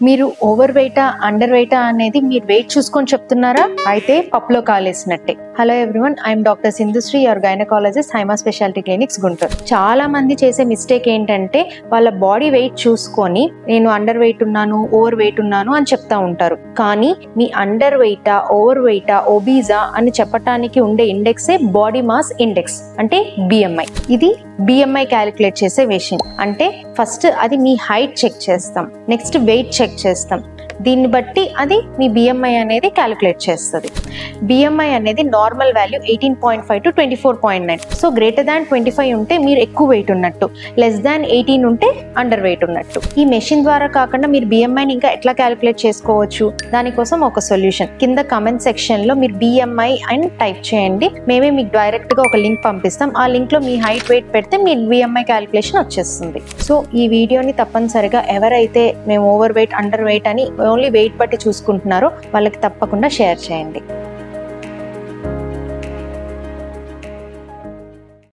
మీరు over వెయిటా under వెయిటా అనేది మీరు వెయిట్ చూసుకొని చెప్తున్నారా? అయితే పప్పులో కాలేసినట్టే. Hello everyone, I'm doctor Sindhushri, your gynaecologist, Haima speciality clinics, Guntur. చాలా మంది చేసే మిస్టేక్ ఏంటంటే వాళ్ళ బాడీ వెయిట్ చూసుకొని నేను అండర్ వెయిట్ ఉన్నాను, ఓవర్ వెయిట్ ఉన్నాను అని చెప్తా ఉంటారు. కానీ మీ అండర్ వెయిటా, ఓవర్ వెయిటా, ఒబీజా అని చెప్పటానికి ఉండే ఇండెక్సే బాడీ మాస్ ఇండెక్స్, అంటే బిఎంఐ. ఇది బిఎంఐ క్యాలిక్యులేట్ చేసే మెషిన్. అంటే ఫస్ట్ అది మీ హైట్ చెక్ చేస్తాం, నెక్స్ట్ వెయిట్ చెక్ చేస్తాం. దీన్ని బట్టి అది మీ బిఎంఐ అనేది క్యాలిక్యులేట్ చేస్తుంది. బిఎంఐ అనేది normal value 18.5 to 24.9. So greater than 25 ఉంటే మీరు ఎక్కువ వెయిట్ ఉన్నట్టు, లెస్ దాన్ 18 ఉంటే అండర్ వెయిట్ ఉన్నట్టు. ఈ మెషిన్ ద్వారా కాకుండా మీరు బిఎంఐని ఇంకా ఎట్లా క్యాలిక్యులేట్ చేసుకోవచ్చు? దానికోసం ఒక సొల్యూషన్. కింద కమెంట్ సెక్షన్ లో మీరు బిఎంఐ అని టైప్ చేయండి, మేమే మీకు డైరెక్ట్ గా ఒక లింక్ పంపిస్తాం. ఆ లింక్ లో మీ హైట్ వెయిట్ పెడితే మీ బిఎంఐ క్యాలిక్యులేషన్ వచ్చేస్తుంది. సో ఈ వీడియోని తప్పనిసరిగా ఎవరైతే మేము ఓవర్ వెయిట్ అండర్ వెయిట్ అని ఓన్లీ వెయిట్ బట్టి చూసుకుంటున్నారో వాళ్ళకి తప్పకుండా షేర్ చేయండి.